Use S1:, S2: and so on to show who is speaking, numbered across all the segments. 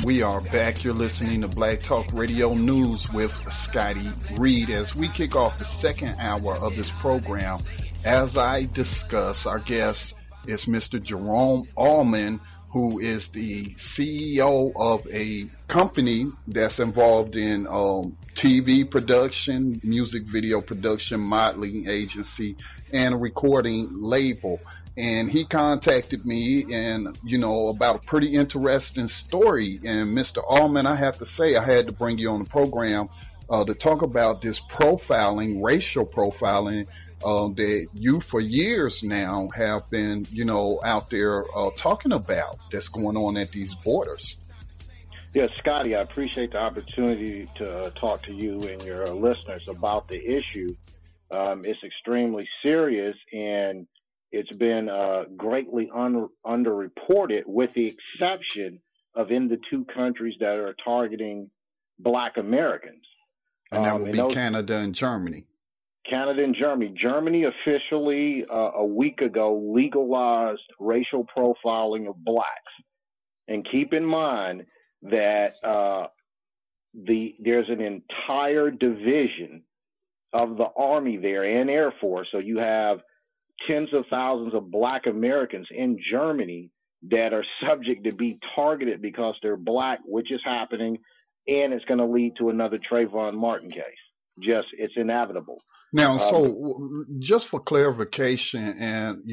S1: We are back. You're listening to Black Talk Radio News with Scotty Reed as we kick off the second hour of this program. As I discuss, our guest is Mr. Jerome Almon, who is the CEO of a company that's involved in TV production, music video production, modeling agency, and a recording label. And he contacted me and, about a pretty interesting story. And Mr. Almon, I have to say, I had to bring you on the program to talk about this profiling, racial profiling, that you for years now have been, out there talking about that's going on at these borders.
S2: Yes, Scotty, I appreciate the opportunity to talk to you and your listeners about the issue. It's extremely serious, and it's been greatly underreported, with the exception of in the two countries that are targeting Black Americans.
S1: And that would be Canada and Germany.
S2: Canada and Germany. Germany officially a week ago legalized racial profiling of blacks. And keep in mind that there's an entire division of the Army there and Air Force. So you have tens of thousands of Black Americans in Germany that are subject to be targeted because they're Black, which is happening, and it's going to lead to another Trayvon Martin case. It's inevitable.
S1: Now, so just for clarification, and,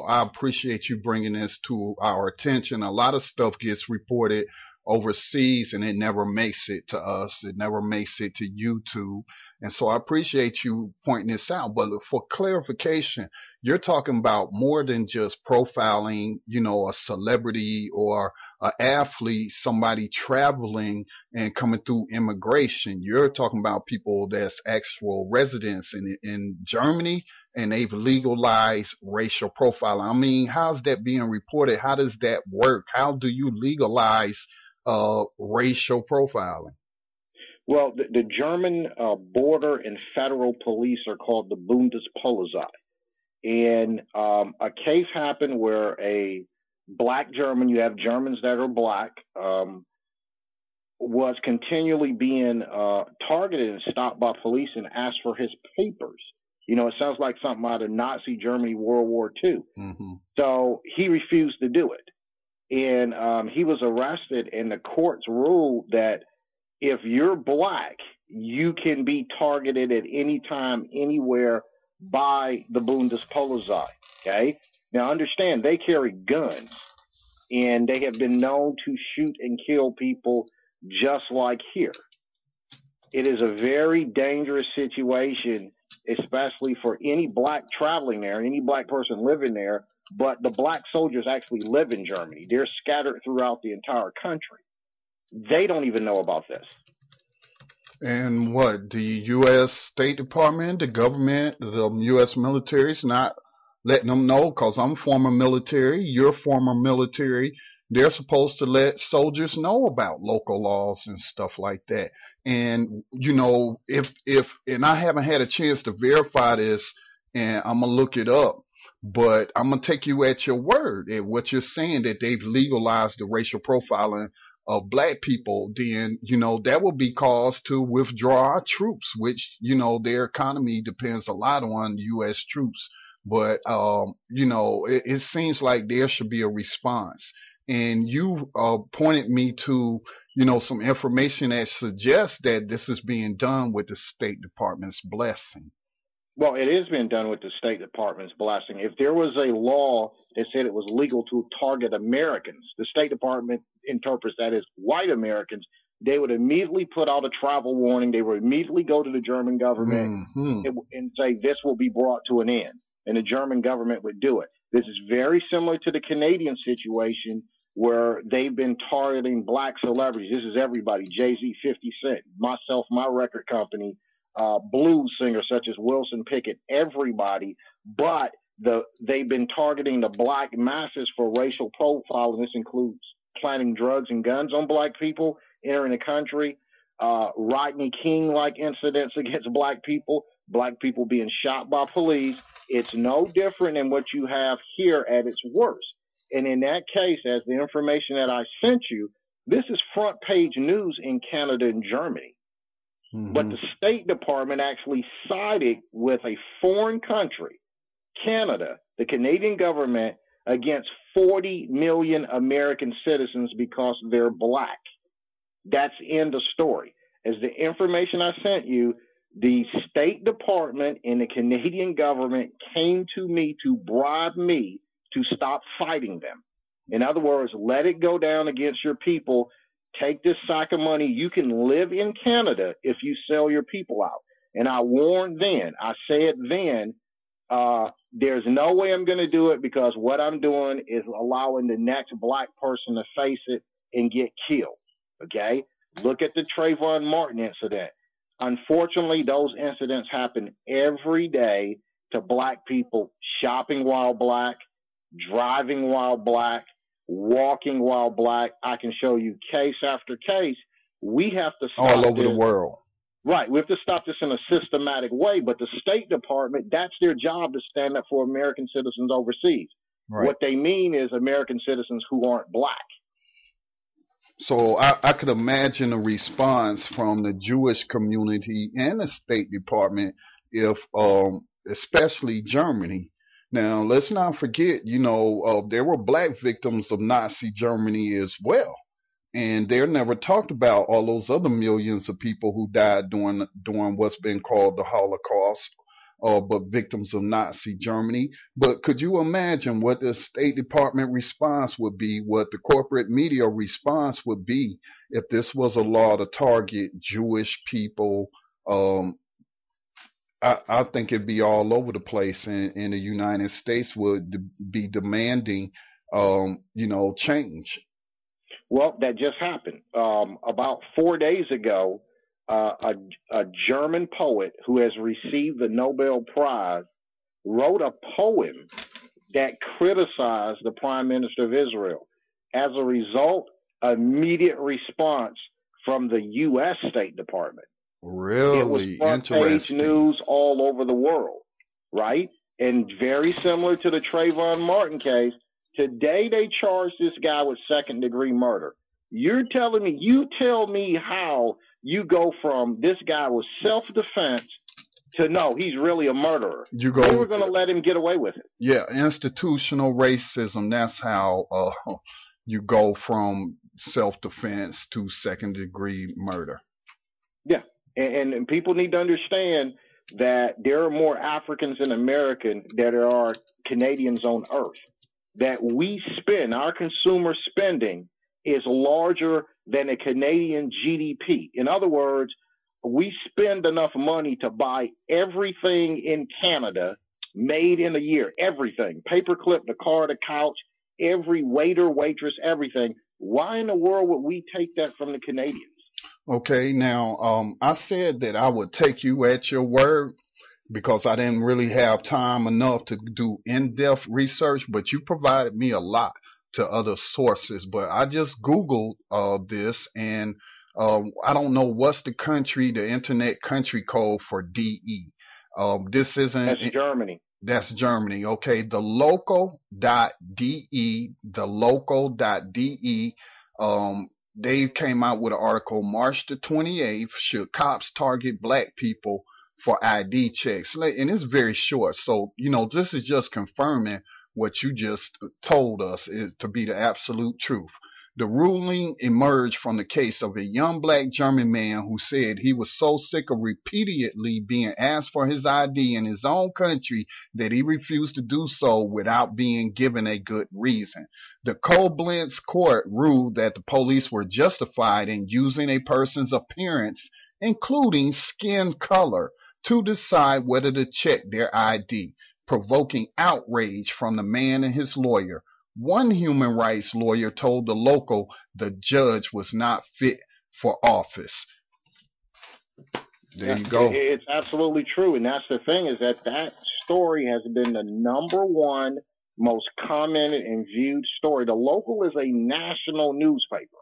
S1: I appreciate you bringing this to our attention. A lot of stuff gets reported overseas and it never makes it to us. It never makes it to YouTube. And so I appreciate you pointing this out. But for clarification, you're talking about more than just profiling, a celebrity or an athlete, somebody traveling and coming through immigration. You're talking about people that's actual residents in Germany, and they've legalized racial profiling. I mean, how's that being reported? How does that work? How do you legalize racial profiling?
S2: Well, the German border and federal police are called the Bundespolizei. And a case happened where a Black German, you have Germans that are Black, was continually being targeted and stopped by police and asked for his papers. It sounds like something out of Nazi Germany, World War II. Mm-hmm. So he refused to do it. And he was arrested, and the courts ruled that if you're Black, you can be targeted at any time, anywhere by the Bundespolizei. Okay? Now, understand, they carry guns, and they have been known to shoot and kill people just like here. It is a very dangerous situation, especially for any Black traveling there, any Black person living there. But the Black soldiers actually live in Germany. They're scattered throughout the entire country. They don't even know about this.
S1: And what, the U.S. State Department, the government, the U.S. military is not letting them know? Because I'm former military, you're former military. They're supposed to let soldiers know about local laws and stuff like that. And, if and I haven't had a chance to verify this, and I'm going to look it up, but I'm going to take you at your word at what you're saying, that they've legalized the racial profiling of Black people. Then, that will be cause to withdraw our troops, which, their economy depends a lot on U.S. troops. But, it seems like there should be a response. And you pointed me to, some information that suggests that this is being done with the State Department's blessing.
S2: Well, it is being done with the State Department's blessing. If there was a law that said it was legal to target Americans, the State Department interprets that as white Americans, they would immediately put out a travel warning. They would immediately go to the German government and say this will be brought to an end, and the German government would do it. This is very similar to the Canadian situation where they've been targeting Black celebrities. This is everybody, Jay-Z, 50 Cent, myself, my record company, blues singers such as Wilson Pickett, everybody. But they've been targeting the Black masses for racial profiling. This includes planting drugs and guns on Black people entering the country, Rodney King-like incidents against Black people being shot by police. It's no different than what you have here at its worst. And in that case, as the information that I sent you, This is front page news in Canada and Germany. But the State Department actually sided with a foreign country, Canada, the Canadian government, against 40 million American citizens because they're black. That's end of story. As the information I sent you, the State Department and the Canadian government came to me to bribe me to stop fighting them. In other words, let it go down against your people. Take this sack of money. You can live in Canada if you sell your people out. And I warned then, I said then, there's no way I'm going to do it because what I'm doing is allowing the next black person to face it and get killed. Okay? Look at the Trayvon Martin incident. Unfortunately, those incidents happen every day to black people shopping while black, driving while black, walking while black. I can show you case after case. We have to stop
S1: all over the world.
S2: Right. We have to stop this in a systematic way. But the State Department, that's their job, to stand up for American citizens overseas. Right. What they mean is American citizens who aren't black.
S1: So I could imagine a response from the Jewish community and the State Department if, especially Germany. Now, let's not forget, there were black victims of Nazi Germany as well. And they're never talked about all those other millions of people who died during what's been called the Holocaust, but victims of Nazi Germany. But could you imagine what the State Department response would be, what the corporate media response would be if this was a law to target Jewish people? I think it'd be all over the place, and the United States would be demanding, change.
S2: Well, that just happened. About 4 days ago, a German poet who has received the Nobel Prize wrote a poem that criticized the Prime Minister of Israel. As a result, immediate response from the U.S. State Department.
S1: Really?
S2: It was front page news all over the world, right? And very similar to the Trayvon Martin case, today they charged this guy with second-degree murder. You tell me how you go from this guy was self-defense to no, he's really a murderer. They were going to let him get away with it.
S1: Yeah, institutional racism, that's how you go from self-defense to second-degree murder.
S2: Yeah, and people need to understand that there are more Africans and Americans than there are Canadians on Earth. That we spend, our consumer spending is larger than a Canadian GDP. In other words, we spend enough money to buy everything in Canada made in a year. Everything. Paperclip, the car, the couch, every waiter, waitress, everything. Why in the world would we take that from the Canadians?
S1: Okay, now, I said that I would take you at your word, because I didn't really have time enough to do in-depth research, but you provided me a lot to other sources. But I just Googled this, and I don't know what's the internet country code for DE. This isn't...
S2: That's Germany.
S1: That's Germany. Okay, the local.de, they came out with an article, March the 28th, should cops target black people for ID checks? And it's very short. So, this is just confirming what you just told us is to be the absolute truth. The ruling emerged from the case of a young black German man who said he was so sick of repeatedly being asked for his ID in his own country that he refused to do so without being given a good reason. The Koblenz court ruled that the police were justified in using a person's appearance, including skin color, to decide whether to check their ID, provoking outrage from the man and his lawyer. One human rights lawyer told the local the judge was not fit for office. There you go.
S2: It's absolutely true. And that's the thing, is that story has been the number one most commented and viewed story. The Local is a national newspaper.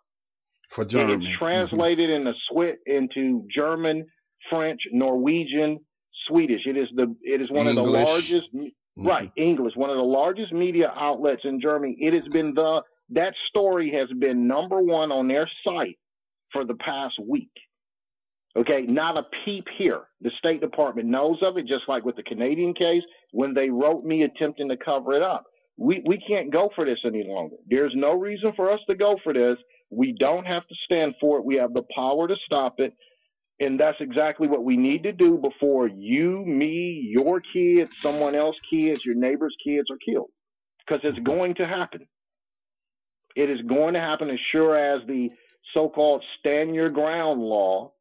S1: For Germany.
S2: It's translated into German, French, Norwegian, Swedish. It is one
S1: English.
S2: Of the largest, right, English, one of the largest media outlets in Germany. It has been the That story has been number one on their site for the past week. Okay, not a peep here. The State Department knows of it, just like with the Canadian case, when they wrote me attempting to cover it up. We can't go for this any longer. There's no reason for us to go for this. We don't have to stand for it. We have the power to stop it. And that's exactly what we need to do before you, me, your kids, someone else's kids, your neighbor's kids are killed. Because it's going to happen. It is going to happen as sure as the so-called stand your ground law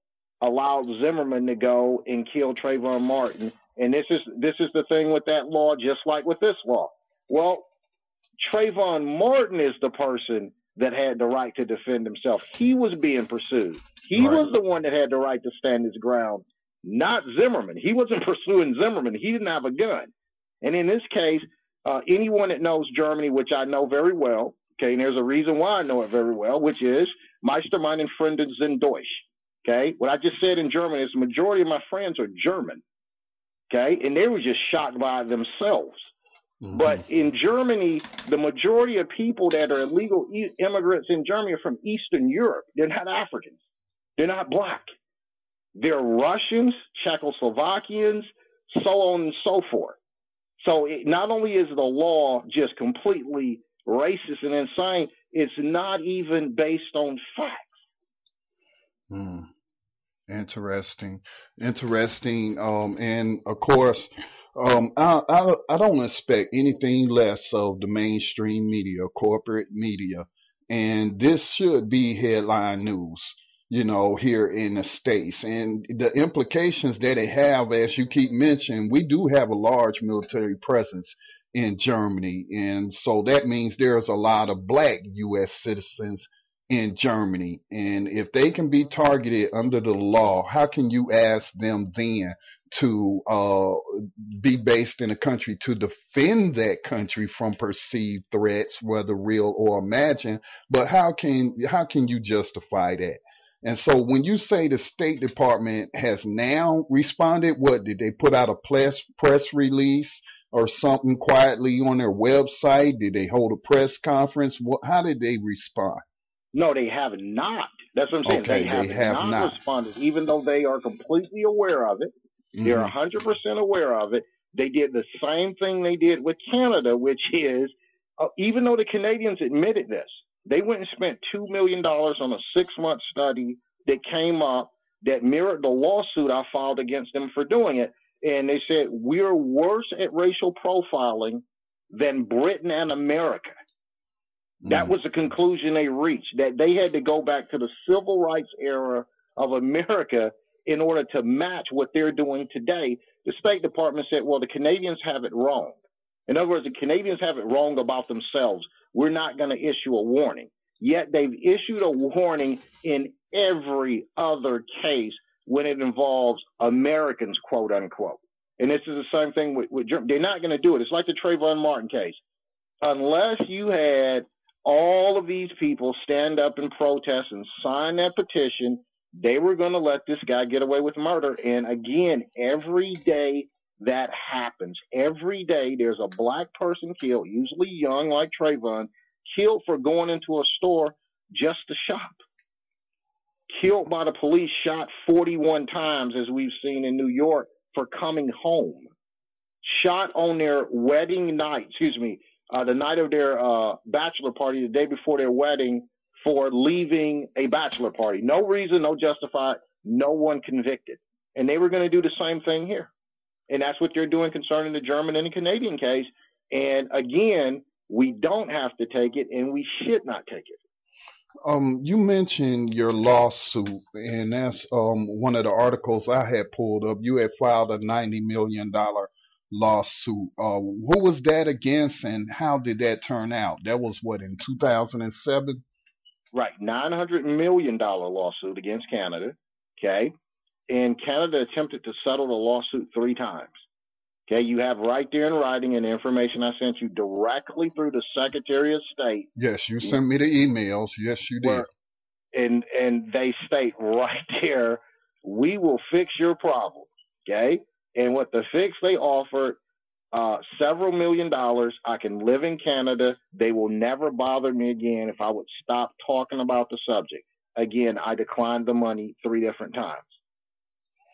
S2: allowed Zimmerman to go and kill Trayvon Martin. And this is the thing with that law, just like with this law. Well, Trayvon Martin is the person that had the right to defend himself. He was being pursued. He was the one that had the right to stand his ground, not Zimmerman. He wasn't pursuing Zimmerman. He didn't have a gun. And in this case, anyone that knows Germany, which I know very well, okay, and there's a reason why I know it very well, which is Meistermann and Freunde sind Deutsch. Okay, what I just said in German is the majority of my friends are German. Okay, and they were just shocked by themselves. Mm-hmm. But in Germany, the majority of people that are illegal immigrants in Germany are from Eastern Europe. They're not Africans. They're not black. They're Russians, Czechoslovakians, so on and so forth. So not only is the law just completely racist and insane, it's not even based on facts.
S1: Interesting. And of course, I don't expect anything less of the mainstream media, corporate media, and this should be headline news, here in the States. And the implications that it have, as you keep mentioning, we do have a large military presence in Germany, and so that means there's a lot of black U.S. citizens in Germany. And if they can be targeted under the law, how can you ask them then to be based in a country to defend that country from perceived threats, whether real or imagined? But how can you justify that? And so when you say the State Department has now responded, what did they put out a press release or something quietly on their website? Did they hold a press conference? How did they respond?
S2: No, they have not. That's what I'm saying.
S1: Okay,
S2: they have not responded, even though they are completely aware of it. Mm-hmm. They're 100% aware of it. They did the same thing they did with Canada, which is, even though the Canadians admitted this, they went and spent $2 million on a 6-month study that came up that mirrored the lawsuit I filed against them for doing it. And they said, we're worse at racial profiling than Britain and America. That was the conclusion they reached, that they had to go back to the civil rights era of America in order to match what they're doing today. The State Department said, well, the Canadians have it wrong. In other words, the Canadians have it wrong about themselves. We're not going to issue a warning. Yet they've issued a warning in every other case when it involves Americans, quote unquote. And this is the same thing with Germany. They're not going to do it. It's like the Trayvon Martin case. Unless you had all of these people stand up and protest and sign that petition, they were going to let this guy get away with murder. And again, every day that happens, every day there's a black person killed, usually young like Trayvon, killed for going into a store just to shop. Killed by the police, shot 41 times, as we've seen in New York, for coming home. Shot on their wedding night, the night of their bachelor party, the day before their wedding, for leaving a bachelor party. No reason, no justified, no one convicted. And they were going to do the same thing here. And that's what they're doing concerning the German and the Canadian case. And again, we don't have to take it, and we should not take it.
S1: You mentioned your lawsuit, and that's one of the articles I had pulled up. You had filed a $90 million lawsuit. Who was that against, and how did that turn out? That was what, in 2007?
S2: Right, $900 million lawsuit against Canada. Okay, and Canada attempted to settle the lawsuit 3 times. Okay, you have right there in writing and the information I sent you directly through the Secretary of State.
S1: Yes, you sent me the emails. Yes, you did.
S2: And they state right there, we will fix your problem. Okay, and what the fix they offered several $1,000,000. I can live in Canada. They will never bother me again if I would stop talking about the subject. Again, I declined the money 3 different times.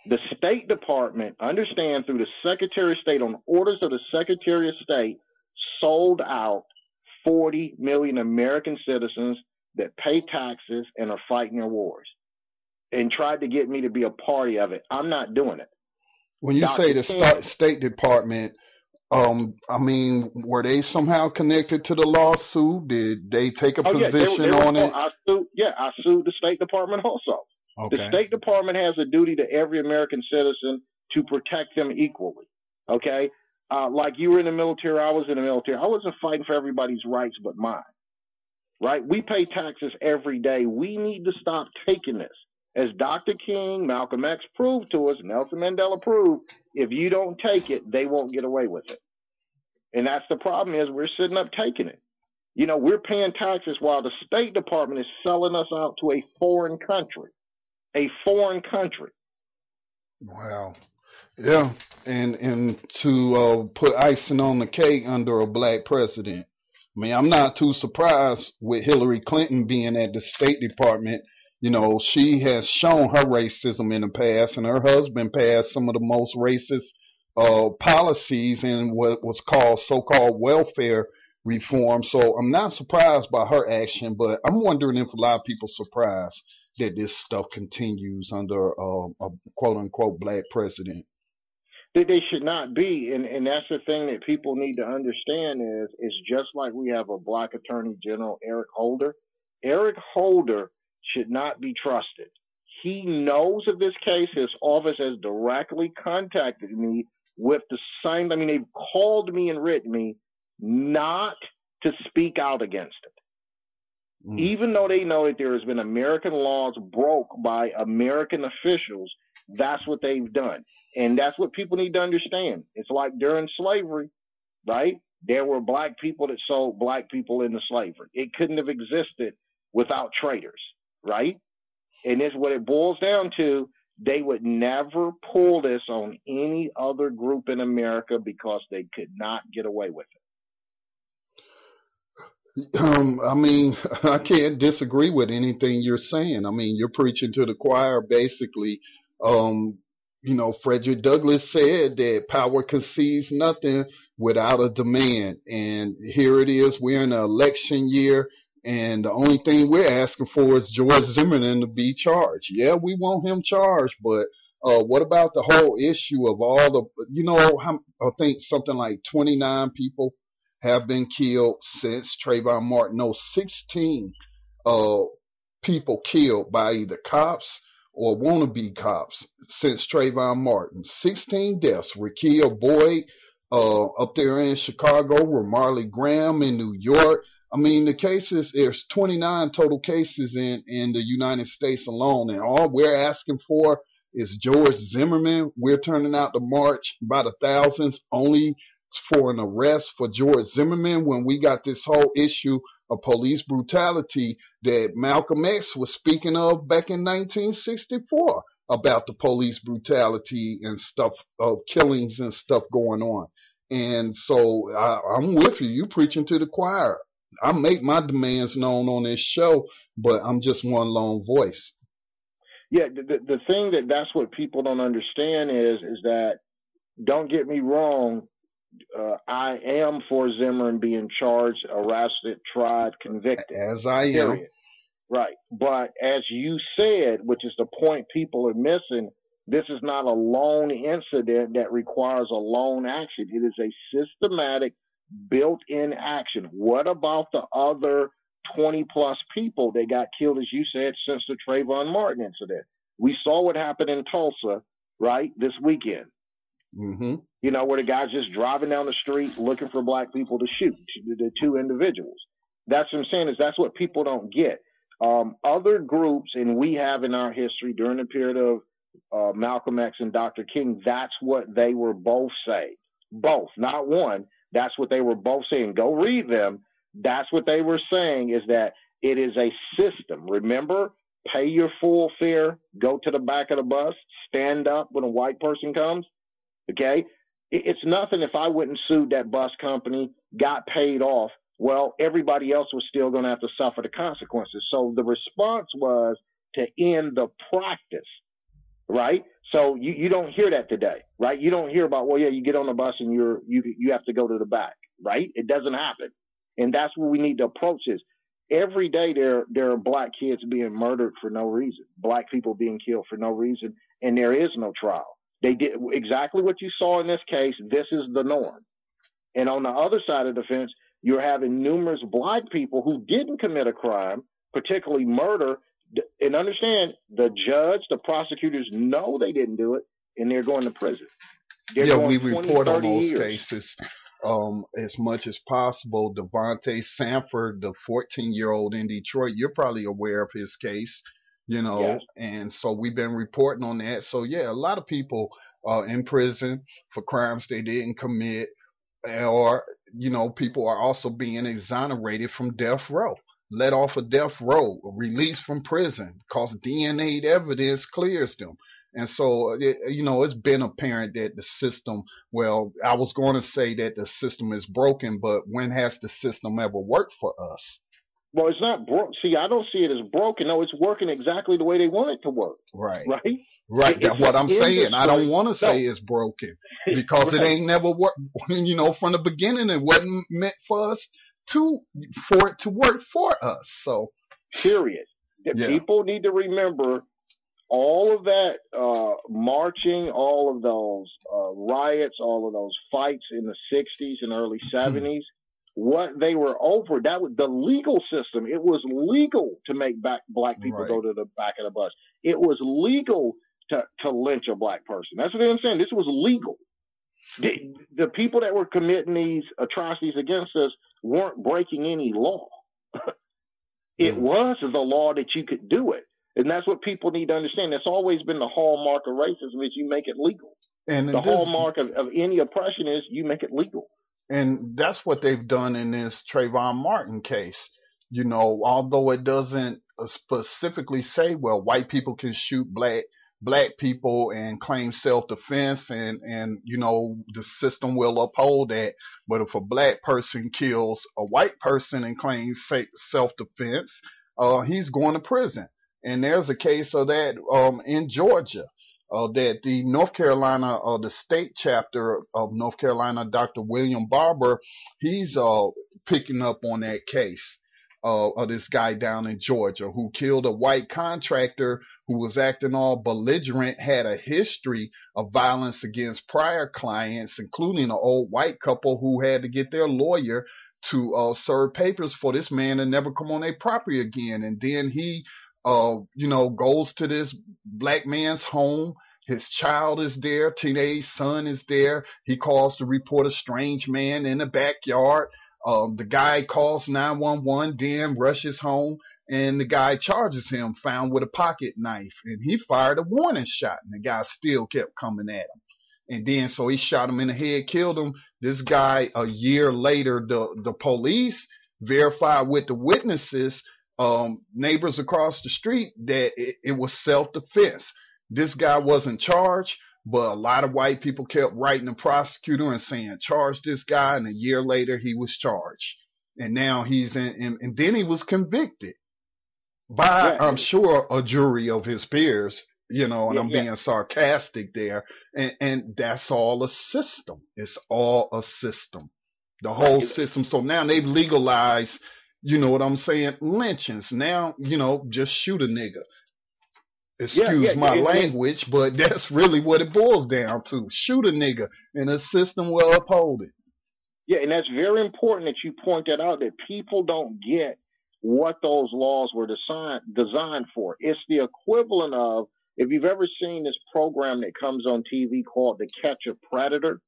S2: The State Department, understand, through the Secretary of State, on orders of the Secretary of State, sold out 40 million American citizens that pay taxes and are fighting their wars, and tried to get me to be a party of it. I'm not doing it.
S1: When you say the State Department, I mean, were they somehow connected to the lawsuit? Did they take a position on it?
S2: I sued the State Department also. Okay. The State Department has a duty to every American citizen to protect them equally. Okay? Like you were in the military, I was in the military. I wasn't fighting for everybody's rights but mine. Right? We pay taxes every day. We need to stop taking this. As Dr. King, Malcolm X proved to us, Nelson Mandela proved, if you don't take it, they won't get away with it. And that's the problem, is we're sitting up taking it. You know, we're paying taxes while the State Department is selling us out to a foreign country. A foreign country.
S1: Wow. Yeah. And to put icing on the cake, under a black president. I mean, I'm not too surprised with Hillary Clinton being at the State Department. You know, she has shown her racism in the past, and her husband passed some of the most racist policies in what was called so-called welfare reform. So I'm not surprised by her action, but I'm wondering if a lot of people are surprised that this stuff continues under a quote-unquote black president.
S2: They should not be, and that's the thing that people need to understand is just like we have a black Attorney General, Eric Holder. Eric Holder should not be trusted. He knows of this case. His office has directly contacted me with the same, I mean, they've called me and written me not to speak out against it. Even though they know that there has been American laws broke by American officials, that's what they've done. And that's what people need to understand. It's like during slavery, right? There were black people that sold black people into slavery. It couldn't have existed without traitors, right? And it's what it boils down to. They would never pull this on any other group in America because they could not get away with it.
S1: I mean, I can't disagree with anything you're saying. I mean, you're preaching to the choir, basically. You know, Frederick Douglass said that power concedes nothing without a demand. And here it is. We're in an election year, and the only thing we're asking for is George Zimmerman to be charged. Yeah, we want him charged, but what about the whole issue of all the, you know, I think something like 29 people have been killed since Trayvon Martin. No, 16 people killed by either cops or wannabe cops since Trayvon Martin. 16 deaths. Rakia Boyd up there in Chicago, Ramarley Graham in New York. I mean, the cases, there's 29 total cases in the United States alone, and all we're asking for is George Zimmerman. We're turning out to march by the thousands only for an arrest for George Zimmerman, when we got this whole issue of police brutality that Malcolm X was speaking of back in 1964 about the police brutality and stuff, of killings and stuff going on. And so I'm with you. You preaching to the choir. I make my demands known on this show, but I'm just one lone voice.
S2: Yeah, the thing that's what people don't understand is that, don't get me wrong, I am for Zimmerman being charged, arrested, tried, convicted.
S1: As I am.
S2: Right. But as you said, which is the point people are missing, this is not a lone incident that requires a lone action. It is a systematic, built-in action. What about the other 20-plus people that got killed, as you said, since the Trayvon Martin incident? We saw what happened in Tulsa, right, this weekend.
S1: Mm-hmm.
S2: You know, where the guy's just driving down the street looking for black people to shoot, the 2 individuals. That's what I'm saying, is that's what people don't get. Other groups, and we have in our history during the period of Malcolm X and Dr. King, that's what they were both saying. Both, not one. That's what they were both saying. Go read them. That's what they were saying, is that it is a system. Remember, pay your full fare, go to the back of the bus, stand up when a white person comes. Okay? It's nothing if I went and sued that bus company, got paid off. Well, everybody else was still going to have to suffer the consequences. So the response was to end the practice, right? So you don't hear that today, right? You don't hear about, well, yeah, you get on the bus and you have to go to the back, right? It doesn't happen. And that's what we need to approach this. Every day there are black kids being murdered for no reason, black people being killed for no reason, and there is no trial. They did exactly what you saw in this case. This is the norm. And on the other side of the fence, you're having numerous black people who didn't commit a crime, particularly murder, and understand the judge, the prosecutors know they didn't do it, and they're going to prison. They're
S1: Yeah,
S2: going
S1: we
S2: 20,
S1: report on
S2: 30
S1: those
S2: years.
S1: cases as much as possible. Devontae Sanford, the 14-year-old in Detroit, you're probably aware of his case,
S2: Yes.
S1: and so we've been reporting on that. So, yeah, a lot of people are in prison for crimes they didn't commit, or, people are also being exonerated from death row. Let off of death row, released from prison, because DNA evidence clears them. And so, it's been apparent that the system, well, I was going to say that the system is broken, but when has the system ever worked for us?
S2: Well, it's not broke. See, I don't see it as broken. No, it's working exactly the way they want it to work.
S1: Right.
S2: Right?
S1: Right. That's what I'm saying. I don't want to say it's broken because
S2: right.
S1: It ain't never worked. From the beginning, it wasn't meant for it to work for us. So,
S2: period.
S1: Yeah.
S2: People need to remember all of that marching, all of those riots, all of those fights in the 60s and early 70s. What they were over, that was the legal system. It was legal to make black people go to the back of the bus. It was legal to lynch a black person. That's what I'm saying. This was legal. The people that were committing these atrocities against us weren't breaking any law. It was the law that you could do it. And that's what people need to understand. That's always been the hallmark of racism, is you make it legal. And the hallmark of any oppression is you make it legal.
S1: And that's what they've done in this Trayvon Martin case. Although it doesn't specifically say, well, white people can shoot black people and claim self-defense, and the system will uphold that. But if a black person kills a white person and claims self-defense, he's going to prison. And there's a case of that in Georgia. That the North Carolina, the state chapter of North Carolina, Dr. William Barber, he's picking up on that case of this guy down in Georgia who killed a white contractor who was acting all belligerent, had a history of violence against prior clients, including an old white couple who had to get their lawyer to serve papers for this man and never come on their property again. And then he goes to this black man's home. His child is there. Teenage son is there. He calls to report a strange man in the backyard. The guy calls 911, then rushes home, and the guy charges him, found with a pocket knife. And he fired a warning shot, and the guy still kept coming at him. And then, so he shot him in the head, killed him. This guy, a year later, the police verified with the witnesses, neighbors across the street, that it was self-defense. This guy wasn't charged, but a lot of white people kept writing the prosecutor and saying, charge this guy. And a year later, he was charged. And now he's and then he was convicted by, I'm sure, a jury of his peers, and I'm being sarcastic there. And that's all a system. It's all a system. The whole system. So now they've legalized, lynchings. Now, just shoot a nigga. Excuse my language, but that's really what it boils down to. Shoot a nigga, and the system will uphold it.
S2: Yeah, and that's very important that you point that out, that people don't get what those laws were designed for. It's the equivalent of, if you've ever seen this program that comes on TV called The Catch a Predator,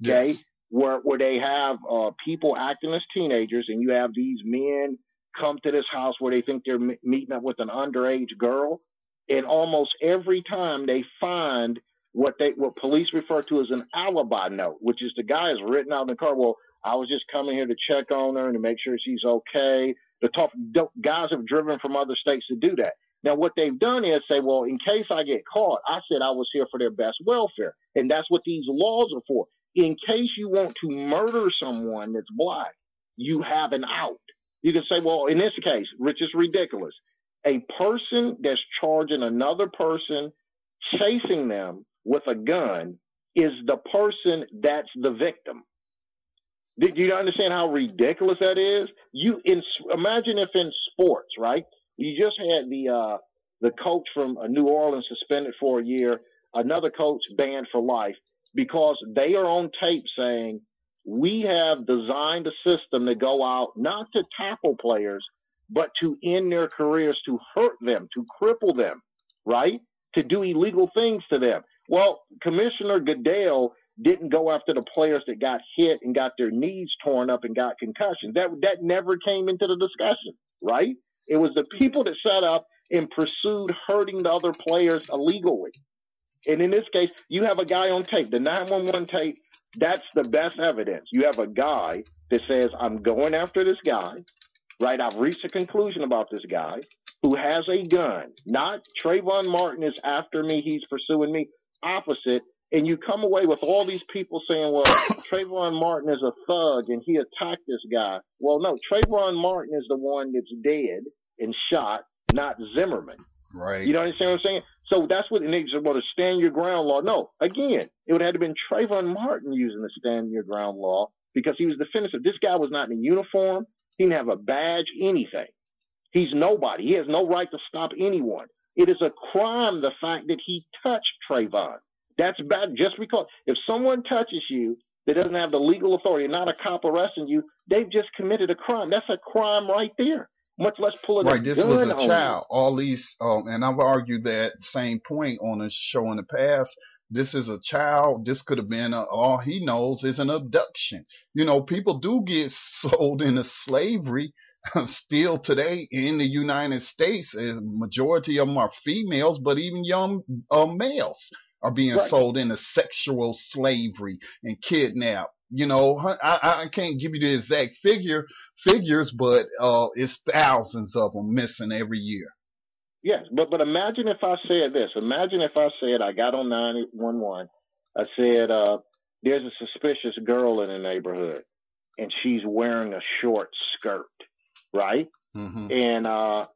S2: okay, yes, where they have people acting as teenagers, and you have these men come to this house where they think they're meeting up with an underage girl. And almost every time they find what police refer to as an alibi note, which is the guy is written out in the car. Well, I was just coming here to check on her and to make sure she's okay. The guys have driven from other states to do that. Now, what they've done is say, well, in case I get caught, I said I was here for their best welfare. And that's what these laws are for. in case you want to murder someone that's black, you have an out. You can say, well, in this case, which is ridiculous, a person that's charging another person, chasing them with a gun, is the person that's the victim. Did you understand how ridiculous that is? Imagine if in sports, right? You just had the coach from New Orleans suspended for a year, another coach banned for life because they are on tape saying, we have designed a system to go out not to tackle players, but to end their careers, to hurt them, to cripple them, right? To do illegal things to them. Well, Commissioner Goodell didn't go after the players that got hit and got their knees torn up and got concussions. That never came into the discussion, right? It was the people that sat up and pursued hurting the other players illegally. And in this case, you have a guy on tape, the 911 tape. That's the best evidence. You have a guy that says, I'm going after this guy, right? I've reached a conclusion about this guy who has a gun. Not Trayvon Martin is after me, he's pursuing me. Opposite. And you come away with all these people saying, well, Trayvon Martin is a thug and he attacked this guy. Well, no, Trayvon Martin is the one that's dead and shot, not Zimmerman.
S1: Right.
S2: You know what I'm saying? So that's what it needs to be, the stand your ground law. No, again, it would have to been Trayvon Martin using the stand your ground law because he was defending. This guy was not in a uniform. He didn't have a badge, anything. He's nobody. He has no right to stop anyone. It is a crime, the fact that he touched Trayvon. That's bad. Just because if someone touches you that doesn't have the legal authority, not a cop arresting you, they've just committed a crime. That's a crime right there. Much less pulling
S1: right.
S2: a
S1: This
S2: gun
S1: was a
S2: on
S1: child.
S2: you.
S1: All these, and I've argued that same point on a show in the past. This is a child. This could have been all he knows is an abduction. You know, people do get sold into slavery still today in the United States. A majority of them are females, but even young males are being
S2: Right.
S1: sold into sexual slavery and kidnapped. You know, I can't give you the exact figures, but it's thousands of them missing every year.
S2: Yes, but imagine if I said this. Imagine if I said I got on 911. I said there's a suspicious girl in the neighborhood, and she's wearing a short skirt, right?
S1: Mm-hmm.
S2: And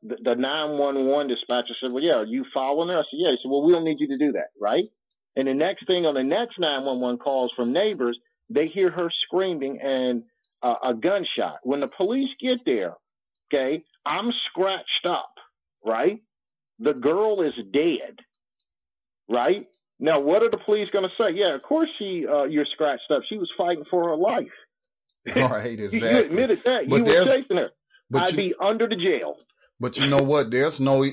S2: the 911 dispatcher said, well, yeah, are you following her? I said, yeah. He said, well, we don't need you to do that, right? And the next thing on the next 911 calls from neighbors, they hear her screaming and a gunshot. When the police get there, okay, I'm scratched up, right? The girl is dead, right? Now, what are the police going to say? Yeah, of course you're scratched up. She was fighting for her life.
S1: Right, exactly.
S2: You admitted that.
S1: But
S2: you were chasing her. I'd be under the jail.
S1: But you know what? There's no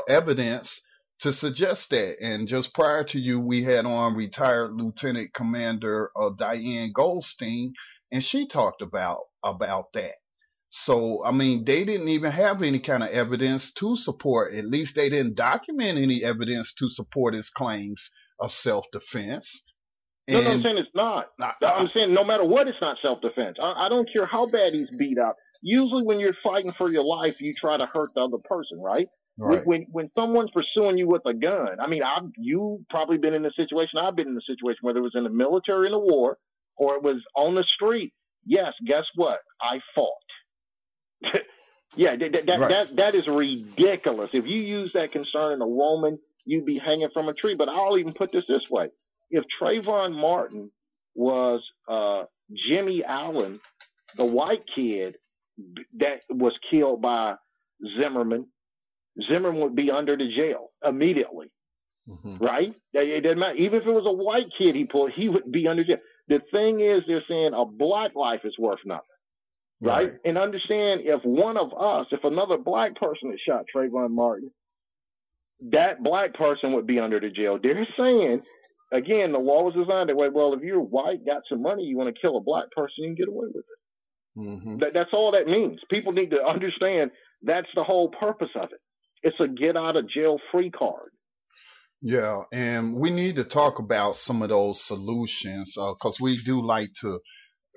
S1: evidence to suggest that. And just prior to you, we had on retired Lieutenant Commander Diane Goldstein, and she talked about that. So, I mean, they didn't even have any kind of evidence to support. At least they didn't document any evidence to support his claims of self-defense.
S2: No, I'm saying it's not. I'm saying no matter what, it's not self-defense. I don't care how bad he's beat up. Usually when you're fighting for your life, you try to hurt the other person, right?
S1: Right.
S2: When someone's pursuing you with a gun, I mean, you've probably been in a situation, I've been in a situation, whether it was in the military in a war or it was on the street. Yes, guess what? I fought. Yeah, that is ridiculous. If you use that concerning a woman, you'd be hanging from a tree. But I'll even put this way. If Trayvon Martin was Jimmy Allen, the white kid that was killed by Zimmerman would be under the jail immediately, right? It doesn't matter. Even if it was a white kid he would be under jail. The thing is, they're saying a black life is worth nothing. Right? And understand, if another black person had shot Trayvon Martin, that black person would be under the jail. They're saying, again, the law was designed that way. Well, if you're white, got some money, you want to kill a black person, you can get away with it. Mm-hmm. That's all that means. People need to understand that's the whole purpose of it. It's a get out of jail free card.
S1: Yeah, and we need to talk about some of those solutions because we do like to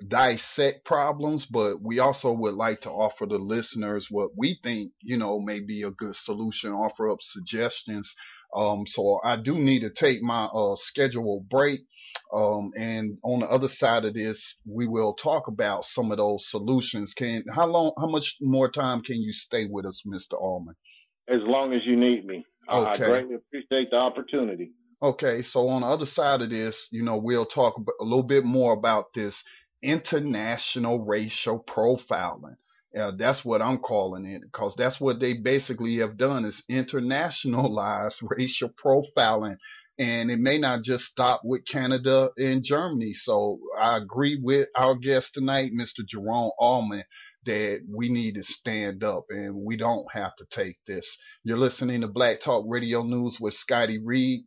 S1: dissect problems, but we also would like to offer the listeners what we think, may be a good solution, offer up suggestions. So I do need to take my scheduled break. And on the other side of this, we will talk about some of those solutions. How much more time can you stay with us, Mr. Almon?
S2: As long as you need me. I
S1: Okay.
S2: greatly appreciate the opportunity.
S1: Okay, so on the other side of this, we'll talk a little bit more about this international racial profiling. That's what I'm calling it, because that's what they basically have done is internationalize racial profiling. And it may not just stop with Canada and Germany. So I agree with our guest tonight, Mr. Jerome Almon, that we need to stand up and we don't have to take this. You're listening to Black Talk Radio News with Scotty Reed.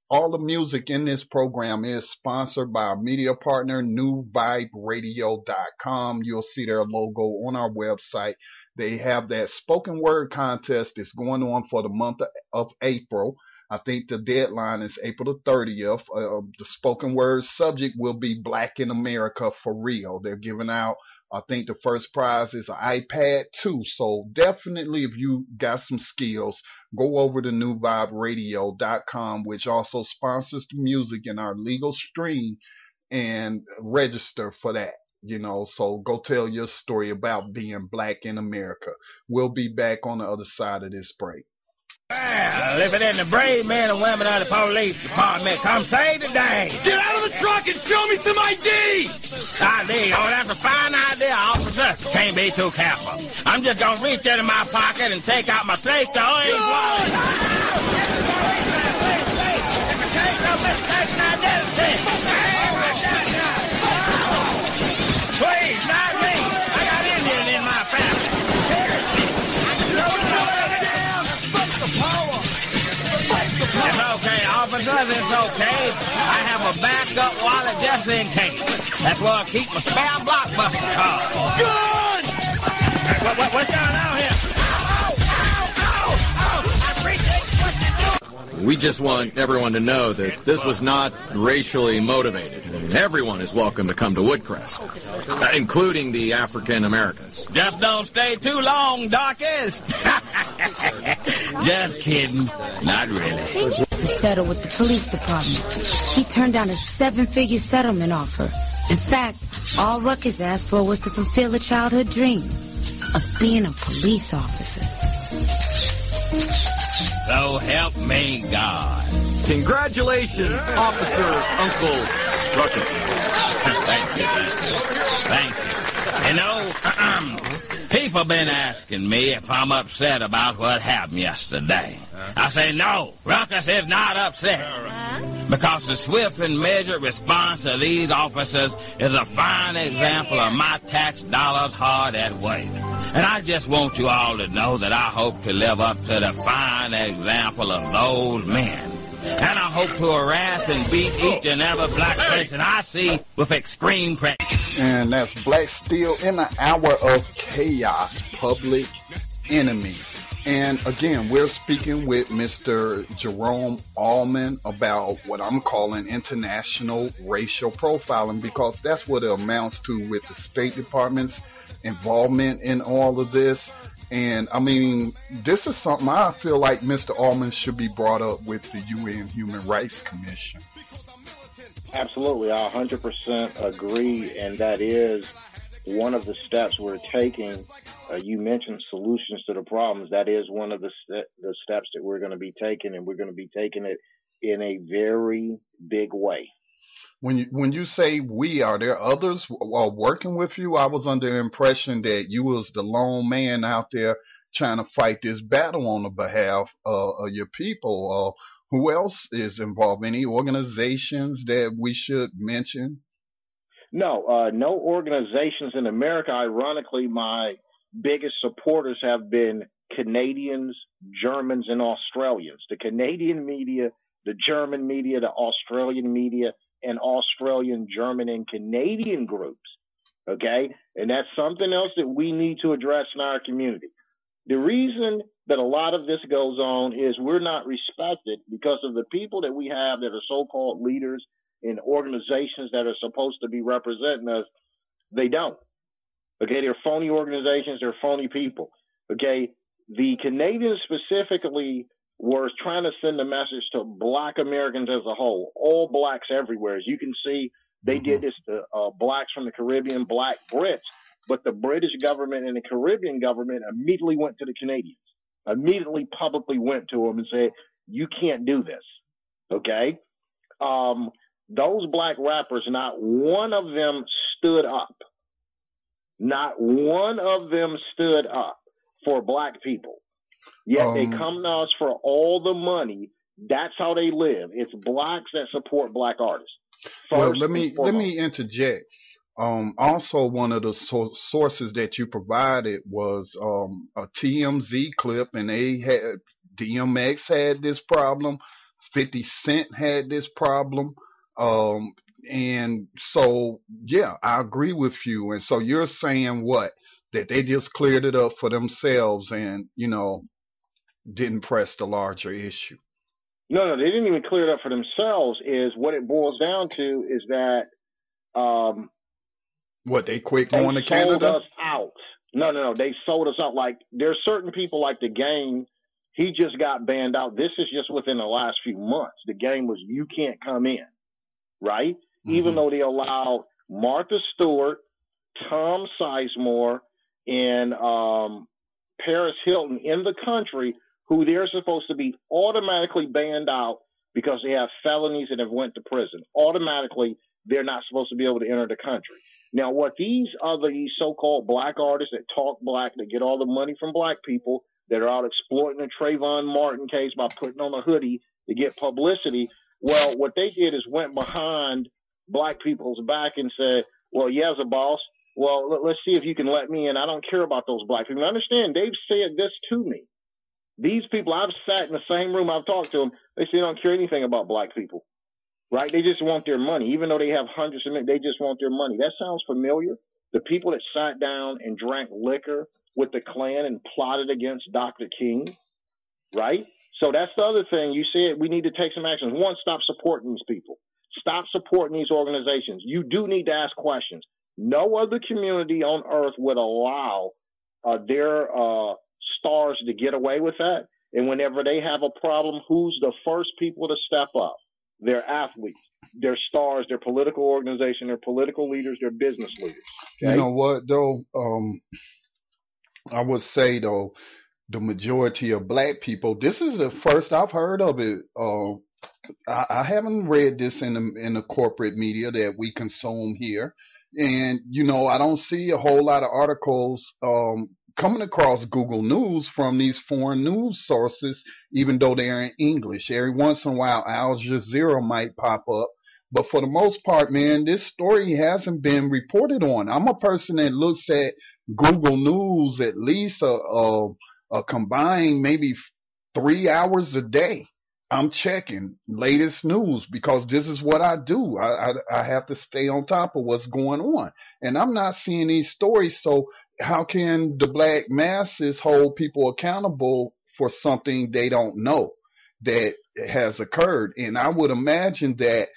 S1: All the music in this program is sponsored by our media partner, newviberadio.com. You'll see their logo on our website. They have that spoken word contest that's going on for the month of April. I think the deadline is April the 30th. The spoken word subject will be Black in America for real. They're giving out, I think the first prize is an iPad 2. So definitely if you got some skills, go over to newviberadio.com, which also sponsors the music in our legal stream, and register for that. So go tell your story about being Black in America. We'll be back on the other side of this break.
S3: Well, if it ain't the brave men and women of the police department, come save the day.
S4: Get out of the truck and show me some ID!
S3: ID? Oh, that's a fine idea, officer. Can't be too careful. I'm just gonna reach into my pocket and take out my safety orange wallet. Please, not me. I got Indian in my family. It's okay, officer, it's okay. I have a backup wallet just in case. That's where I keep my spare blockbuster car.
S4: Gun!
S3: What's going on here?
S5: We just want everyone to know that this was not racially motivated. Everyone is welcome to come to Woodcrest, including the African Americans.
S3: Just don't stay too long, Dorcas. Just kidding. Not really.
S6: He needs to settle with the police department. He turned down a 7-figure settlement offer. In fact, all Ruckus asked for was to fulfill a childhood dream of being a police officer.
S3: So help me God.
S5: Congratulations, Officer Uncle Ruckus.
S3: Thank you. Thank you. People been asking me if I'm upset about what happened yesterday. I say no, Ruckus is not upset. Because the swift and measured response of these officers is a fine example of my tax dollars hard at work. And I just want you all to know that I hope to live up to the fine example of those men. And I hope to harass and beat each and every black person I see with extreme pressure.
S1: And that's Black Steel in the Hour of Chaos, Public Enemy. And again, we're speaking with Mr. Jerome Almon about what I'm calling international racial profiling, because that's what it amounts to with the State Department's involvement in all of this. And I mean, this is something I feel like Mr. Almon should be brought up with the UN Human Rights Commission.
S2: Absolutely, I 100% agree, and that is one of the steps we're taking. You mentioned solutions to the problems. That is one of the steps that we're going to be taking, and we're going to be taking it in a very big way.
S1: When you say we, are there others working with you? I was under the impression that you was the lone man out there trying to fight this battle on the behalf of your people. Who else is involved? Any organizations that we should mention?
S2: No, no organizations in America. Ironically, my biggest supporters have been Canadians, Germans, and Australians. The Canadian media, the German media, the Australian media, and Australian, German, and Canadian groups. Okay? And that's something else that we need to address in our community. The reason that a lot of this goes on is we're not respected because of the people that we have that are so-called leaders in organizations that are supposed to be representing us. They don't. Okay? They're phony organizations. They're phony people. Okay? The Canadians specifically was trying to send a message to black Americans as a whole, all blacks everywhere. As you can see, they did this to blacks from the Caribbean, black Brits, but the British government and the Caribbean government immediately went to the Canadians, immediately publicly went to them and said, you can't do this, okay? Those black rappers, not one of them stood up. Not one of them stood up for black people. Yet they come to us for all the money. That's how they live. It's blacks that support black artists.
S1: Well, let me interject. Also, one of the sources that you provided was a TMZ clip, and DMX had this problem. 50 Cent had this problem. And so, yeah, I agree with you. And so you're saying what? That they just cleared it up for themselves and, didn't press the larger issue.
S2: No, they didn't even clear it up for themselves. Is what it boils down to is that
S1: what, they quit going to Canada?
S2: They sold us out. No, they sold us out. Like, there's certain people like The Game. He just got banned out. This is just within the last few months. The Game was, you can't come in, right? Mm-hmm. Even though they allowed Martha Stewart, Tom Sizemore, and Paris Hilton in the country, who they're supposed to be automatically banned out because they have felonies and have went to prison. Automatically, they're not supposed to be able to enter the country. Now, what these so-called black artists that talk black, that get all the money from black people, that are out exploiting the Trayvon Martin case by putting on a hoodie to get publicity, well, what they did is went behind black people's back and said, well, yeah, as a boss, well, let's see if you can let me in. I don't care about those black people. Understand, they've said this to me. These people, I've sat in the same room, I've talked to them, they say they don't care anything about black people, right? They just want their money. Even though they have hundreds of men, they just want their money. That sounds familiar. The people that sat down and drank liquor with the Klan and plotted against Dr. King, right? So that's the other thing. You said we need to take some action. One, stop supporting these people. Stop supporting these organizations. You do need to ask questions. No other community on earth would allow their stars to get away with that. And whenever they have a problem, who's the first people to step up? Their athletes, their stars, their political organization, their political leaders, their business leaders. Okay?
S1: You know what, though? I would say, though, the majority of black people, this is the first I've heard of it. I haven't read this in the corporate media that we consume here. And, I don't see a whole lot of articles coming across Google News from these foreign news sources, even though they're in English. Every once in a while, Al Jazeera might pop up. But for the most part, man, this story hasn't been reported on. I'm a person that looks at Google News at least a combined maybe 3 hours a day. I'm checking latest news because this is what I do. I have to stay on top of what's going on. And I'm not seeing these stories. So how can the black masses hold people accountable for something they don't know that has occurred? And I would imagine that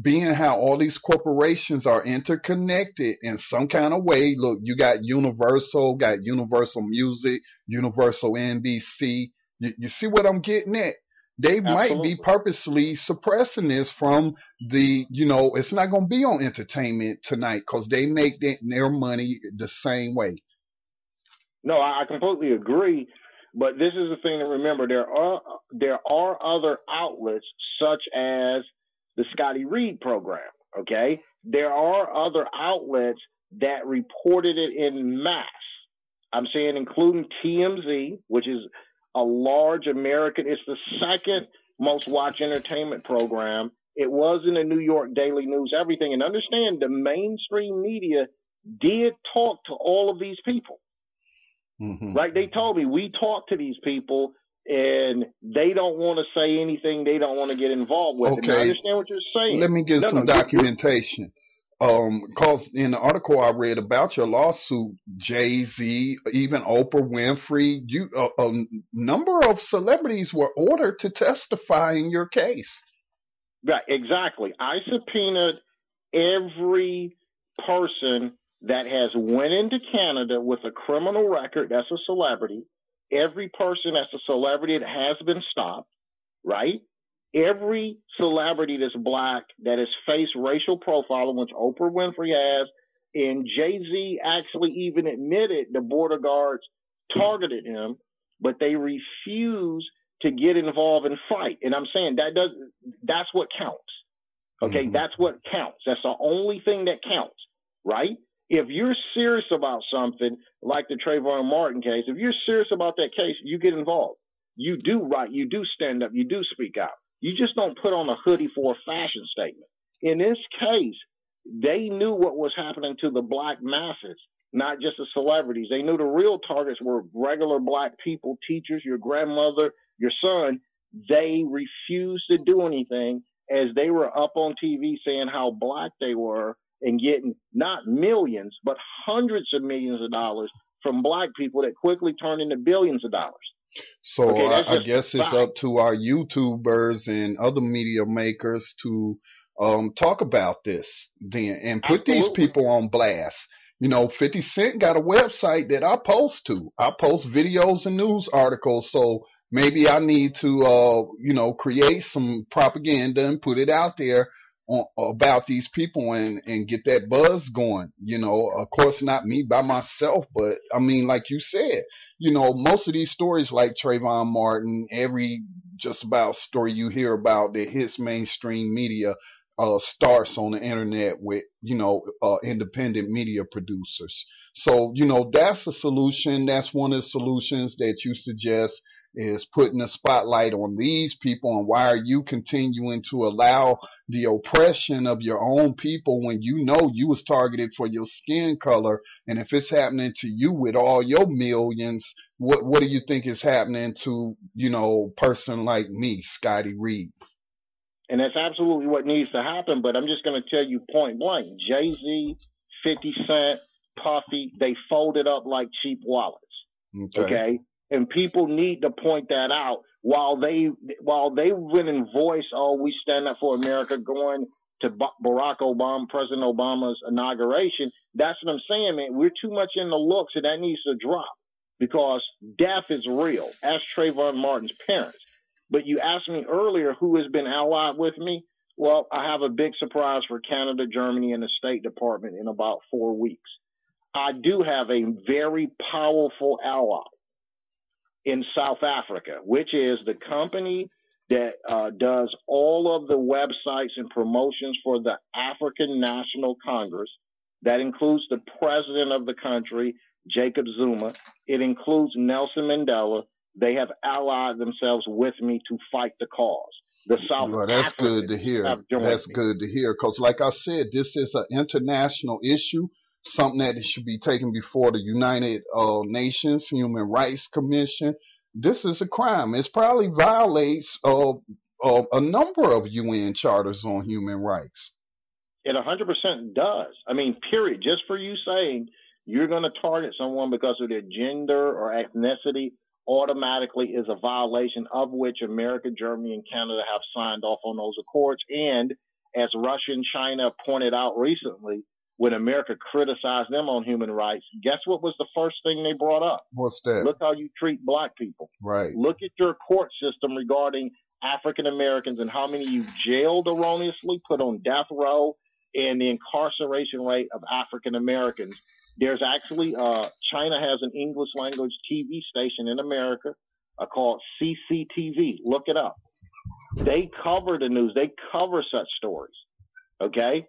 S1: being how all these corporations are interconnected in some kind of way. Look, you got Universal Music, Universal NBC. You see what I'm getting at? They might be purposely suppressing this from it's not going to be on Entertainment Tonight because they make their money the same way.
S2: No, I completely agree. But this is the thing to remember. There are other outlets such as the Scotty Reed program, okay? There are other outlets that reported it in mass. I'm saying including TMZ, which is a large American. It's the second most watched entertainment program. It was in the New York Daily News, everything. And understand, the mainstream media did talk to all of these people. Mm-hmm. Right? They told me, we talked to these people and they don't want to say anything. They don't want to get involved with it. I understand what you're saying.
S1: Let me get some documentation. Because in the article I read about your lawsuit, Jay-Z, even Oprah Winfrey, a number of celebrities were ordered to testify in your case.
S2: Right, exactly. I subpoenaed every person that has went into Canada with a criminal record, that's a celebrity, every person that's a celebrity that has been stopped, right? Every celebrity that's black that has faced racial profiling, which Oprah Winfrey has, and Jay-Z actually even admitted the border guards targeted him, but they refuse to get involved and fight. And I'm saying that's what counts. Okay, that's what counts. That's the only thing that counts, right? If you're serious about something like the Trayvon Martin case, if you're serious about that case, you get involved. You do right. You do stand up. You do speak out. You just don't put on a hoodie for a fashion statement. In this case, they knew what was happening to the black masses, not just the celebrities. They knew the real targets were regular black people, teachers, your grandmother, your son. They refused to do anything as they were up on TV saying how black they were and getting not millions, but hundreds of millions of dollars from black people that quickly turned into billions of dollars.
S1: So
S2: okay,
S1: I guess it's up to our YouTubers and other media makers to talk about this then and put these people on blast. 50 Cent got a website that I post to. I post videos and news articles. So maybe I need to, create some propaganda and put it out there about these people and get that buzz going. Of course, not me by myself, but I mean, like you said, most of these stories like Trayvon Martin, every just about story you hear about that hits mainstream media starts on the internet with, independent media producers. So, that's a solution. That's one of the solutions that you suggest is putting a spotlight on these people. And why are you continuing to allow the oppression of your own people when you know you was targeted for your skin color? And if it's happening to you with all your millions, what do you think is happening to, person like me, Scotty Reed?
S2: And that's absolutely what needs to happen. But I'm just going to tell you point blank, Jay-Z, 50 Cent, Puffy, they folded up like cheap wallets. Okay? And people need to point that out while they went and voice, we stand up for America, going to Barack Obama, President Obama's inauguration. That's what I'm saying, man. We're too much in the looks, and that needs to drop because death is real. Ask Trayvon Martin's parents. But you asked me earlier who has been allied with me. Well, I have a big surprise for Canada, Germany, and the State Department in about 4 weeks. I do have a very powerful ally in South Africa, which is the company that does all of the websites and promotions for the African National Congress. That includes the president of the country, Jacob Zuma. It includes Nelson Mandela. They have allied themselves with me to fight the cause. The South
S1: that's good to hear. That's good to hear because, like I said, this is an international issue, something that should be taken before the United Nations Human Rights Commission. This is a crime. It probably violates a number of UN charters on human rights.
S2: It 100% does. I mean, period. Just for you saying you're going to target someone because of their gender or ethnicity automatically is a violation of which America, Germany, and Canada have signed off on those accords. And as Russia and China pointed out recently, when America criticized them on human rights, guess what was the first thing they brought up?
S1: What's that?
S2: Look how you treat black people.
S1: Right.
S2: Look at your court system regarding African Americans and how many you jailed erroneously, put on death row, and the incarceration rate of African Americans. There's actually, China has an English language TV station in America called CCTV. Look it up. They cover the news. They cover such stories. Okay?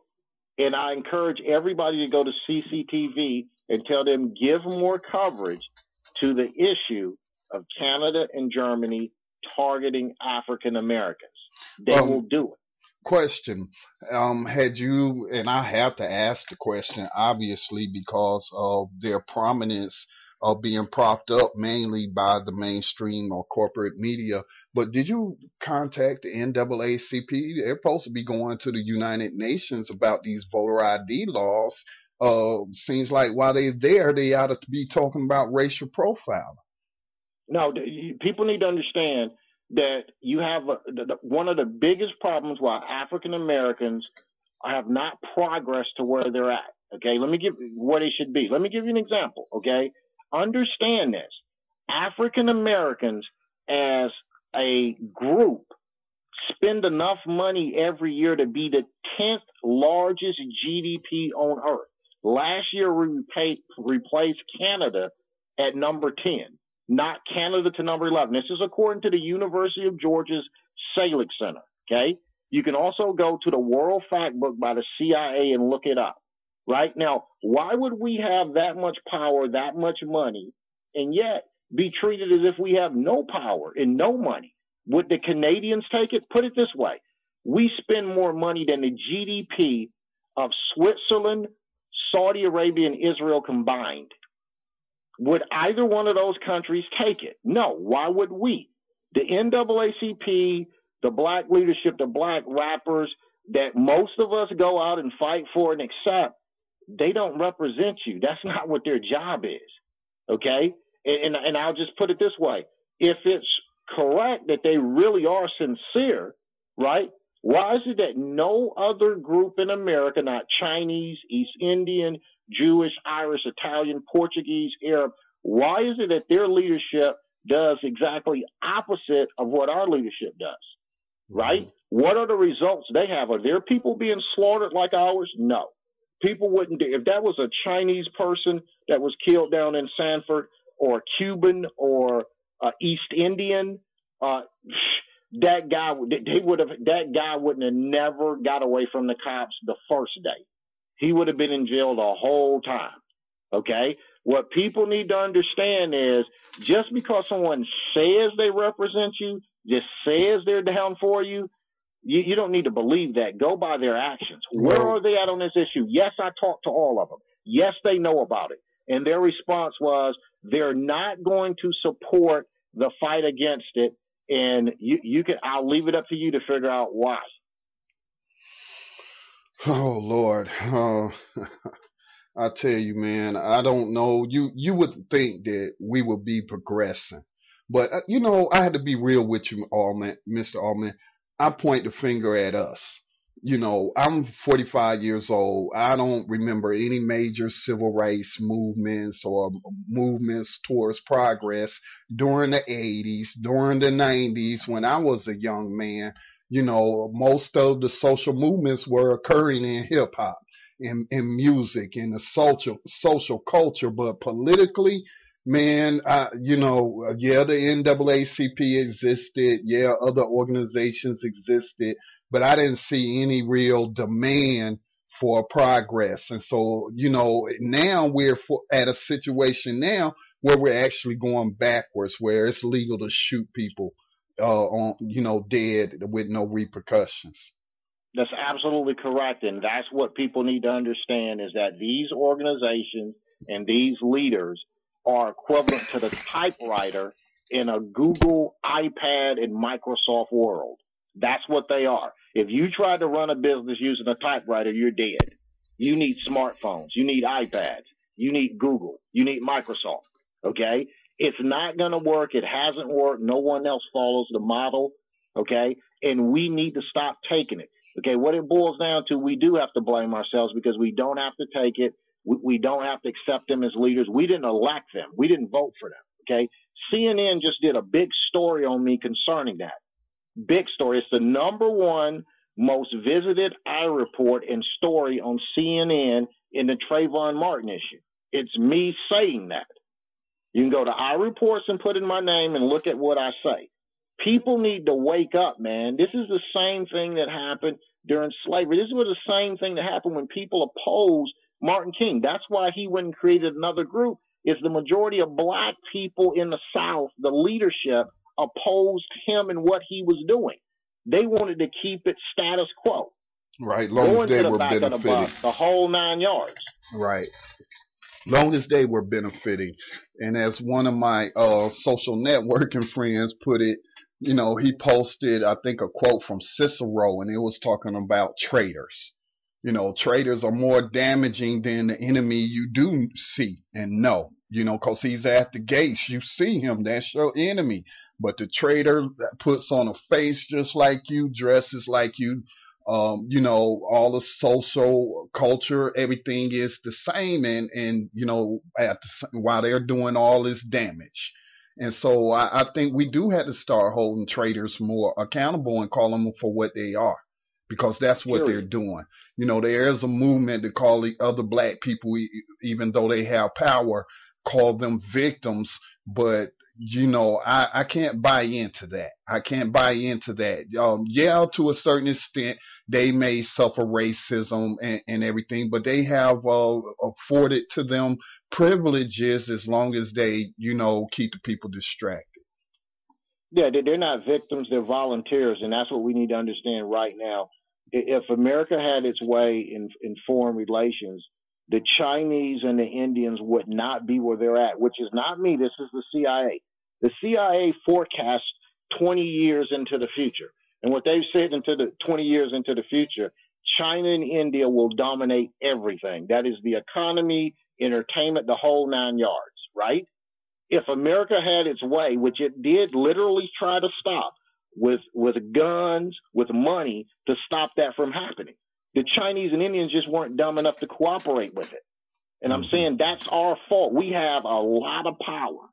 S2: And I encourage everybody to go to CCTV and tell them give more coverage to the issue of Canada and Germany targeting African Americans. They will do it.
S1: Question. Had you, and I have to ask the question, obviously, because of their prominence of being propped up mainly by the mainstream or corporate media, but did you contact the NAACP? They're supposed to be going to the United Nations about these voter ID laws. Seems like while they're there, they ought to be talking about racial profiling.
S2: No, people need to understand that you have one of the biggest problems why African Americans have not progressed to where they're at. Okay, let me give where they should be. Let me give you an example. Okay, understand this. African Americans as a group spend enough money every year to be the 10th largest GDP on earth. Last year, we replaced Canada at number 10, not Canada to number 11. This is according to the University of Georgia's Selig Center, okay? You can also go to the World Factbook by the CIA and look it up, right? Now, why would we have that much power, that much money, and yet be treated as if we have no power and no money? Would the Canadians take it? Put it this way. We spend more money than the GDP of Switzerland, Saudi Arabia, and Israel combined. Would either one of those countries take it? No. Why would we? The NAACP, the black leadership, the black rappers that most of us go out and fight for and accept, they don't represent you. That's not what their job is. Okay? And I'll just put it this way. If it's correct that they really are sincere, right? Why is it that no other group in America, not Chinese, East Indian, Jewish, Irish, Italian, Portuguese, Arab, why is it that their leadership does exactly opposite of what our leadership does, right? Mm-hmm. What are the results they have? Are their people being slaughtered like ours? No. People wouldn't do. If that was a Chinese person that was killed down in Sanford, or Cuban, or East Indian, that guy wouldn't have never got away from the cops the first day. He would have been in jail the whole time. Okay? What people need to understand is just because someone says they represent you, just says they're down for you, you don't need to believe that. Go by their actions. Where are they at on this issue? Yes, I talked to all of them. Yes, they know about it. And their response was they're not going to support the fight against it. And I'll leave it up to you to figure out why.
S1: Oh, Lord. I tell you, man, I don't know. You would think that we would be progressing. But, I had to be real with you, Mr. Almon. I point the finger at us. I'm 45 years old. I don't remember any major civil rights movements or movements towards progress during the 80s, during the 90s when I was a young man. Most of the social movements were occurring in hip hop, in music, in the social culture, but politically, man, the NAACP existed. Yeah, other organizations existed. But I didn't see any real demand for progress. And so, now we're at a situation now where we're actually going backwards, where it's legal to shoot people, dead with no repercussions.
S2: That's absolutely correct. And that's what people need to understand is that these organizations and these leaders are equivalent to the typewriter in a Google, iPad, and Microsoft world. That's what they are. If you try to run a business using a typewriter, you're dead. You need smartphones. You need iPads. You need Google. You need Microsoft. Okay? It's not going to work. It hasn't worked. No one else follows the model. Okay? And we need to stop taking it. Okay? What it boils down to, we do have to blame ourselves because we don't have to take it. We don't have to accept them as leaders. We didn't elect them. We didn't vote for them. Okay? CNN just did a big story on me concerning that. Big story. It's the number one most visited iReport and story on CNN in the Trayvon Martin issue. It's me saying that. You can go to iReports and put in my name and look at what I say. People need to wake up, man. This is the same thing that happened during slavery. This was the same thing that happened when people opposed Martin King. That's why he went and created another group. It's the majority of black people in the South, the leadership, opposed him and what he was doing. They wanted to keep it status quo.
S1: Right, long as they were benefiting.
S2: The whole 9 yards.
S1: Right. Long as they were benefiting. And as one of my social networking friends put it, he posted, I think, a quote from Cicero, and it was talking about traitors. Traitors are more damaging than the enemy you do see and know, because he's at the gates. You see him. That's your enemy. But the traitor puts on a face just like you, dresses like you, all the social culture, everything is the same. And while they're doing all this damage. And so I think we do have to start holding traitors more accountable and call them for what they are, because that's what they're doing. There is a movement to call the other black people, even though they have power, call them victims. But, I can't buy into that. I can't buy into that. Yeah, to a certain extent, they may suffer racism and everything, but they have afforded to them privileges as long as they, keep the people distracted.
S2: Yeah, they're not victims, they're volunteers, and that's what we need to understand right now. If America had its way in foreign relations, the Chinese and the Indians would not be where they're at, which is not me. This is the CIA. The CIA forecasts 20 years into the future. And what they've said into the 20 years into the future, China and India will dominate everything. That is the economy, entertainment, the whole 9 yards, right? If America had its way, which it did literally try to stop with guns, with money to stop that from happening. The Chinese and Indians just weren't dumb enough to cooperate with it. And I'm saying that's our fault. We have a lot of power.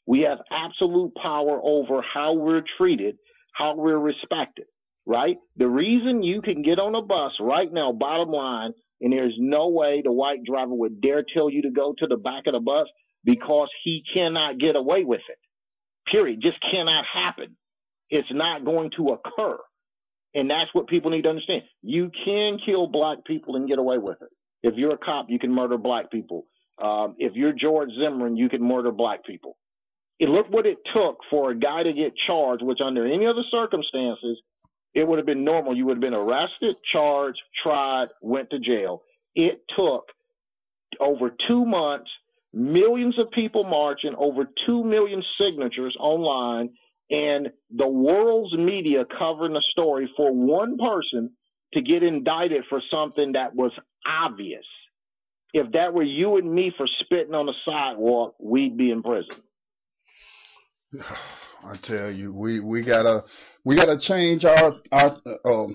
S2: We have absolute power over how we're treated, how we're respected, right? The reason you can get on a bus right now, bottom line, and there's no way the white driver would dare tell you to go to the back of the bus, because he cannot get away with it. Period. Just cannot happen. It's not going to occur. And that's what people need to understand. You can kill black people and get away with it. If you're a cop, you can murder black people. If you're George Zimmerman, you can murder black people. Look what it took for a guy to get charged, which under any other circumstances, it would have been normal. You would have been arrested, charged, tried, went to jail. It took over 2 months, millions of people marching, over 2 million signatures online, and the world's media covering the story for one person to get indicted for something that was obvious. If that were you and me for spitting on the sidewalk, we'd be in prison.
S1: I tell you, we gotta change our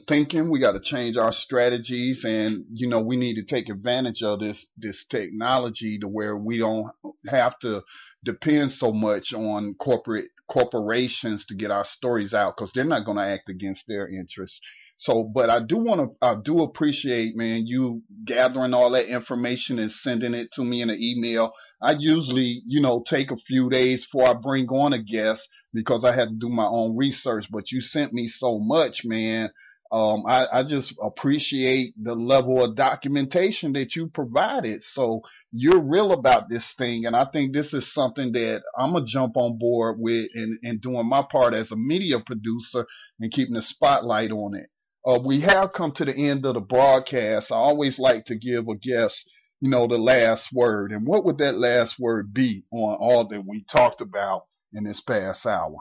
S1: thinking. We gotta change our strategies, and we need to take advantage of this technology to where we don't have to depend so much on corporations to get our stories out, because they're not going to act against their interests. So, but I do appreciate, man, you gathering all that information and sending it to me in an email. I usually, take a few days before I bring on a guest because I had to do my own research, but you sent me so much, man. I just appreciate the level of documentation that you provided. So you're real about this thing. And I think this is something that I'm going to jump on board with and doing my part as a media producer and keeping the spotlight on it. We have come to the end of the broadcast. I always like to give a guest, the last word. And what would that last word be on all that we talked about in this past hour?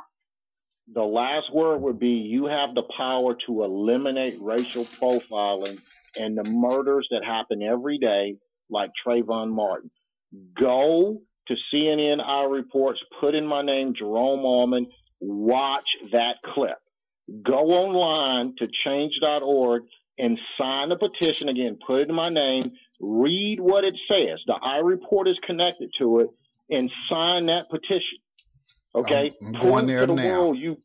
S2: The last word would be, you have the power to eliminate racial profiling and the murders that happen every day, like Trayvon Martin. Go to CNN Our Reports, put in my name, Jerome Almon, watch that clip. Go online to change.org and sign the petition. Again, put it in my name, read what it says. The I Report is connected to it, and sign that petition. Okay?
S1: I'm going there now.
S2: World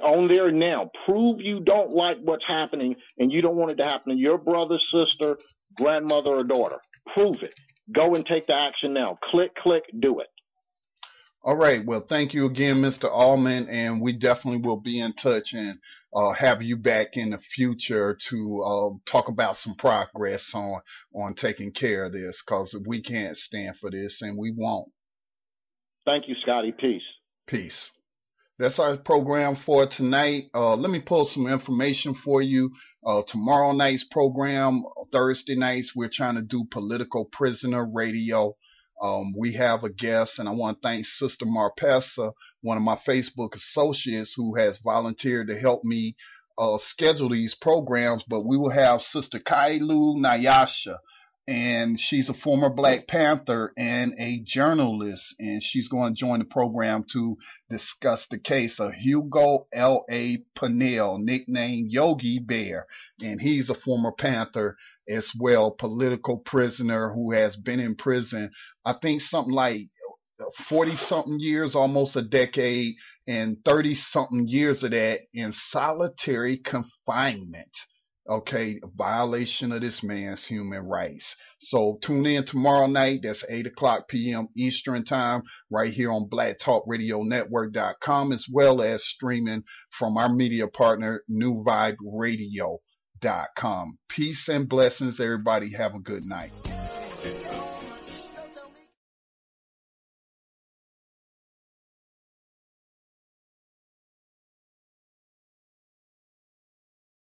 S2: on there now. Prove you don't like what's happening and you don't want it to happen to your brother, sister, grandmother, or daughter. Prove it. Go and take the action now. Click, do it.
S1: All right. Well, thank you again, Mr. Almon, and we definitely will be in touch and have you back in the future to talk about some progress on taking care of this, because we can't stand for this, and we won't.
S2: Thank you, Scotty. Peace.
S1: Peace. That's our program for tonight. Let me pull some information for you. Tomorrow night's program, Thursday nights, we're trying to do Political Prisoner Radio. We have a guest, and I want to thank Sister Marpessa, one of my Facebook associates who has volunteered to help me schedule these programs. But we will have Sister Kailu Nyasha, and she's a former Black Panther and a journalist, and she's going to join the program to discuss the case of Hugo L.A. Pennell, nicknamed Yogi Bear, and he's a former Panther as well, political prisoner who has been in prison, I think something like 40-something years, almost a decade, and 30-something years of that in solitary confinement. Okay, a violation of this man's human rights. So tune in tomorrow night. That's 8 o'clock p.m. Eastern time, right here on BlackTalkRadioNetwork.com, as well as streaming from our media partner, NewVibeRadio.com. Peace and blessings, everybody. Have a good night.